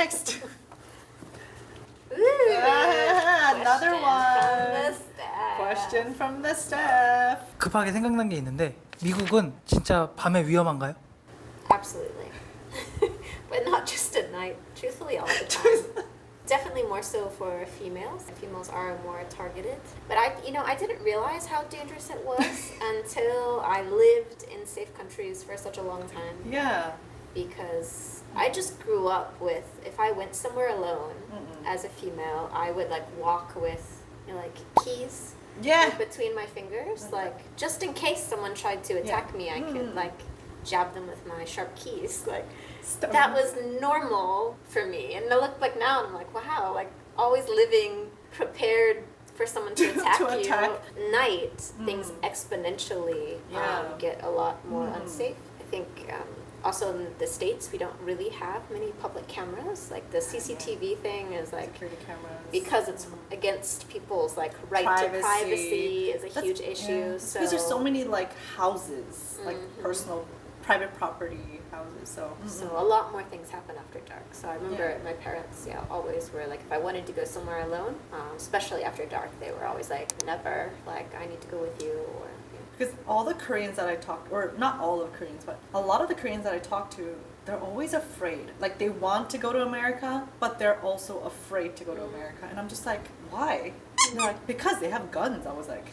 Next. Ooh, another one. Question from the staff. 급하게 생각난 게 있는데 미국은 진짜 밤에 위험한가요? Absolutely. But not just at night. Truthfully, all the time. Definitely more so for females. Females are more targeted. But I didn't realize how dangerous it was until I lived in safe countries for such a long time. Yeah. Because I just grew up with, if I went somewhere alone as a female, I would like walk with like keys like, between my fingers, like just in case someone tried to attack me, I could like jab them with my sharp keys. Like that was normal for me. And I look back now and I'm like, wow, like always living prepared for someone to attack you. Night, things exponentially get a lot more unsafe. I think also in the States, we don't really have many public cameras. Like the CCTV thing is like, security cameras. Because it's against people's like right to privacy is a huge issue. So because there's so many like houses, like personal, private property houses. So a lot more things happen after dark. So I remember my parents, always were like, if I wanted to go somewhere alone, especially after dark, they were always like, never, like I need to go with you. Or because all the Koreans that I talked, or not all of Koreans, but a lot of the Koreans that I talked to, they're always afraid. Like they want to go to America, but they're also afraid to go to America. And I'm just like, why? And they're like, because they have guns. I was like,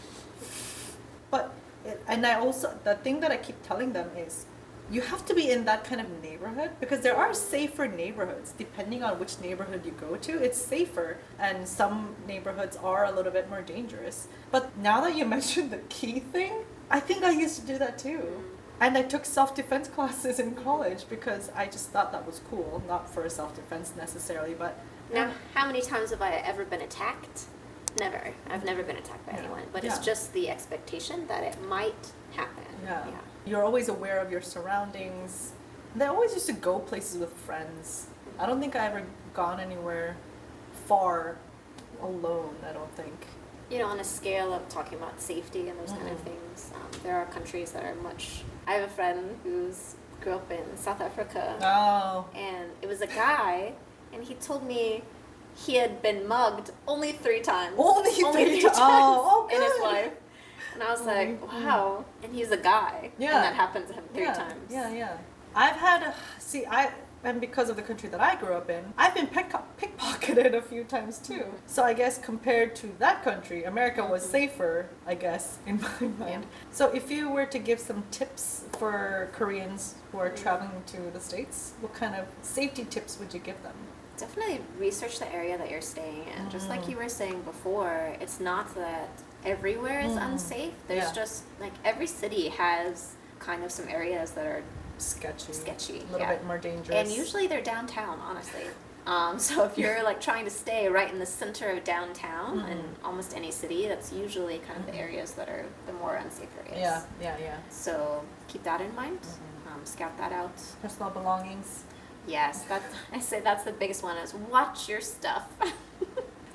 and I also, the thing that I keep telling them is, you have to be in that kind of neighborhood because there are safer neighborhoods. Depending on which neighborhood you go to, it's safer. And some neighborhoods are a little bit more dangerous. But now that you mentioned the key thing, I think I used to do that too. And I took self-defense classes in college because I just thought that was cool. Not for self-defense necessarily, but... Now, how many times have I ever been attacked? Never. I've never been attacked by anyone. But it's just the expectation that it might happen. Yeah. You're always aware of your surroundings. And I always used to go places with friends. I don't think I ever gone anywhere far alone, I don't think. On a scale of talking about safety and those kind of things, there are countries that are much... I have a friend who's grew up in South Africa. Oh. And it was a guy, and he told me he had been mugged only 3 times. Only three times in his life. And I was like, wow. And he's a guy. Yeah. And that happened to him 3 times. Yeah. I've had, and because of the country that I grew up in, I've been pickpocketed a few times too. So I guess compared to that country, America was safer, I guess, in my mind. So if you were to give some tips for Koreans who are traveling to the States, what kind of safety tips would you give them? Definitely research the area that you're staying in. Just like you were saying before, it's not that everywhere is unsafe. There's just, like, every city has kind of some areas that are sketchy, a little bit more dangerous, and usually they're downtown, honestly. So if you're like trying to stay right in the center of downtown in almost any city, that's usually kind of the areas that are the more unsafe areas. Yeah. So keep that in mind. Scout that out. Personal belongings. Yes, I say that's the biggest one, is watch your stuff.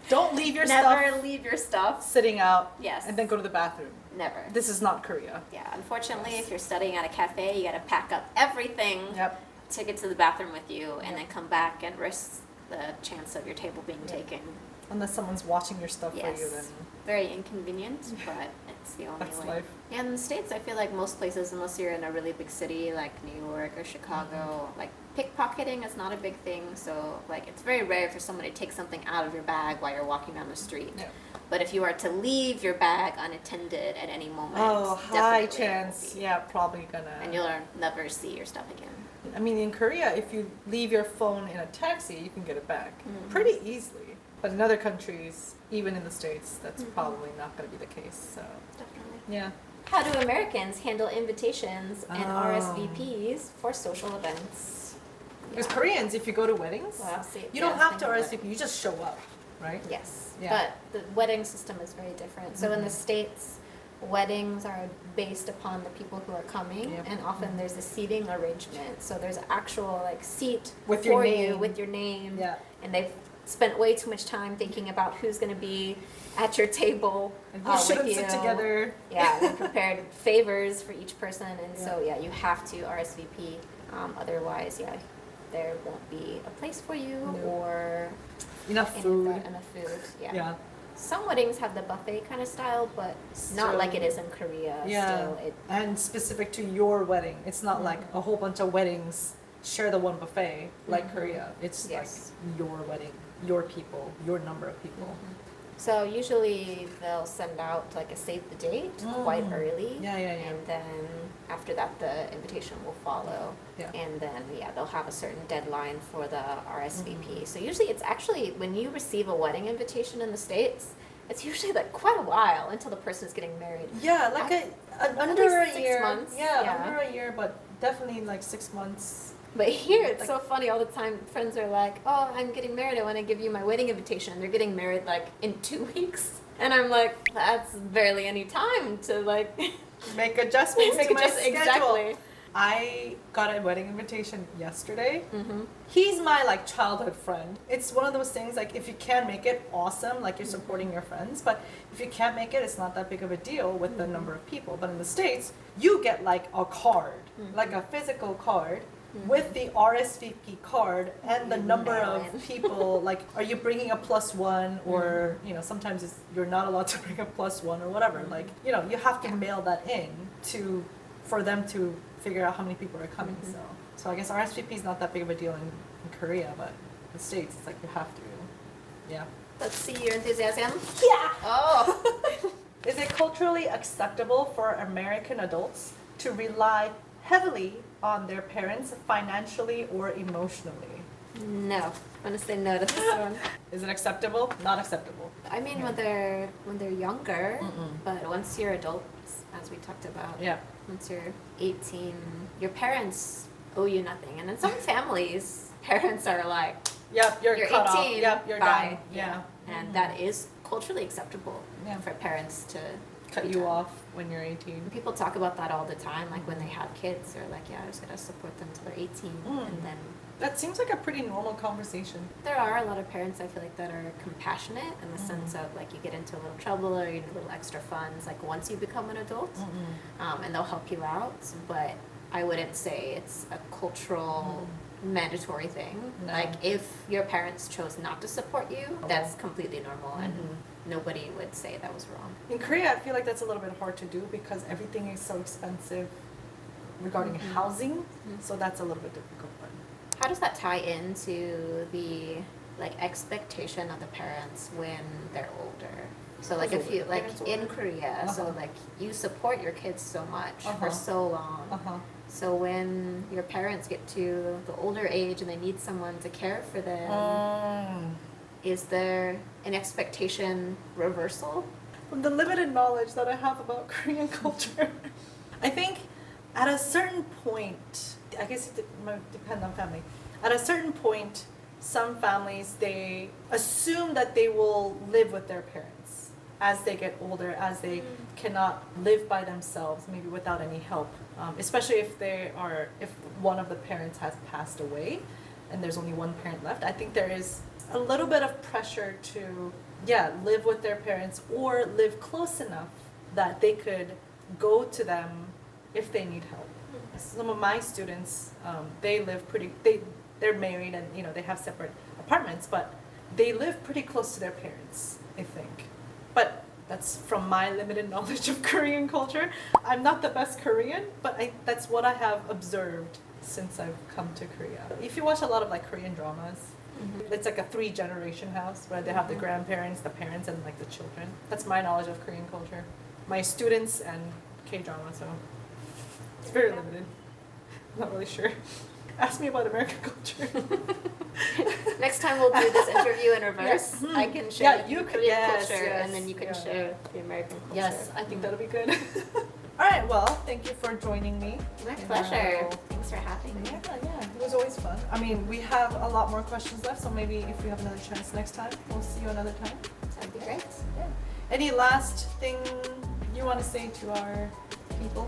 Don't leave your stuff. Never leave your stuff sitting out. Yes. And then go to the bathroom. Never. This is not Korea. Yeah, unfortunately, if you're studying at a cafe, you got to pack up everything to get to the bathroom with you, and then come back and risk the chance of your table being taken. Unless someone's watching your stuff for you, then... Very inconvenient, but it's the only way. Life. Yeah, in the States, I feel like most places, unless you're in a really big city like New York or Chicago, like pickpocketing is not a big thing. So like it's very rare for someone to take something out of your bag while you're walking down the street. Yeah. But if you are to leave your bag unattended at any moment, high chance. Yeah, probably gonna. And you'll never see your stuff again. I mean, in Korea, if you leave your phone in a taxi, you can get it back pretty easily. But in other countries, even in the States, that's probably not going to be the case. So definitely. Yeah. How do Americans handle invitations and RSVPs for social events? Because Koreans, if you go to weddings, you don't have to RSVP. You just show up, right? Yes. Yeah. But the wedding system is very different. So in the States, weddings are based upon the people who are coming, and often there's a seating arrangement. So there's an actual like seat with for your name. you with your name. Yeah. And they've spent way too much time thinking about who's going to be at your table and who shouldn't sit together. Yeah, they prepared favors for each person, and so you have to RSVP. Otherwise, there won't be a place for you No. or Enough food. enough food. Yeah. Yeah. Some weddings have the buffet kind of style, but not like it is in Korea. Yeah. Still, And specific to your wedding. It's not like a whole bunch of weddings share the one buffet like Korea. It's Yes. like your wedding, your people, your number of people. So usually they'll send out like a save the date quite early. Yeah. And then after that, the invitation will follow. Yeah. And then, they'll have a certain deadline for the RSVP. So usually it's actually, when you receive a wedding invitation in the States, it's usually like quite a while until the person is getting married. Yeah, like under a 6 year. months. Yeah, under a year, but definitely like 6 months. But here it's Like- so funny all the time. Friends are like, "Oh, I'm getting married. I want to give you my wedding invitation." They're getting married like in 2 weeks, and I'm like, "That's barely any time to like Make adjustments make to my adjustments." schedule. Exactly. I got a wedding invitation yesterday. Mm-hmm. He's my like childhood friend. It's one of those things like if you can make it, awesome, like you're supporting your friends. But if you can't make it, it's not that big of a deal with the number of people. But in the States, you get like a card, like a physical card. With the RSVP card and the number of Mail in. people, like, are you bringing a +1 or, sometimes you're not allowed to bring a +1 or whatever. Like, you have to mail that in for them to figure out how many people are coming. So I guess RSVP is not that big of a deal in Korea, but in the States, it's like you have to. Yeah. Let's see your enthusiasm. Yeah! Oh. Is it culturally acceptable for American adults to rely heavily on their parents financially or emotionally? No. I'm gonna say no to this one. Is it acceptable? Not acceptable. I mean, when they're younger, but once you're adults, as we talked about, Yeah. once you're 18, your parents owe you nothing. And in some families, parents are like, Yep, you're cut 18, off. Yep, you're bye. done. Yeah. And that is culturally acceptable Yeah. for parents to Cut do you that. off when you're 18. People talk about that all the time, like when they have kids, they're like, yeah, I just gotta support them till they're 18. And then That seems like a pretty normal conversation. there are a lot of parents, I feel like, that are compassionate in the sense of like you get into a little trouble or you need a little extra funds, like once you become an adult, and they'll help you out. But I wouldn't say it's a cultural mandatory thing. No. Like if your parents chose not to support you, that's completely normal and nobody would say that was wrong. In Korea, I feel like that's a little bit hard to do because everything is so expensive regarding housing. So that's a little bit difficult. But How does that tie into the like expectation of the parents when they're older? So like if you older like parents in older? Korea, so like you support your kids so much for so long. So when your parents get to the older age and they need someone to care for them, is there an expectation reversal? From the limited knowledge that I have about Korean culture, I think at a certain point, I guess it might depend on family. At a certain point, some families, they assume that they will live with their parents as they get older, as they cannot live by themselves, maybe without any help. Especially if one of the parents has passed away and there's only one parent left. I think there is a little bit of pressure to, live with their parents or live close enough that they could go to them if they need help. Some of my students, they're married and they have separate apartments, but they live pretty close to their parents, I think. But that's from my limited knowledge of Korean culture. I'm not the best Korean, but that's what I have observed since I've come to Korea. If you watch a lot of like Korean dramas, it's like a 3-generation house where they have the grandparents, the parents, and like the children. That's my knowledge of Korean culture. My students and K-drama, so it's very limited. I'm not really sure. Ask me about American culture. Next time we'll do this interview in reverse. I can share Yeah, you the could- Korean yes, culture yes, and then you can yeah. share the American culture. Yes, I think that'll be good. All right, well, thank you for joining me. My in pleasure. our- Thanks for having me. Yeah, it was always fun. I mean, we have a lot more questions left, so maybe if we have another chance next time, we'll see you another time. That'd be great. Yeah. Any last thing you want to say to our people?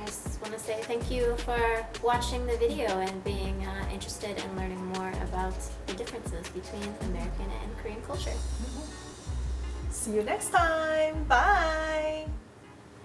I just want to say thank you for watching the video and being interested in learning more about the differences between American and Korean culture. See you next time. Bye.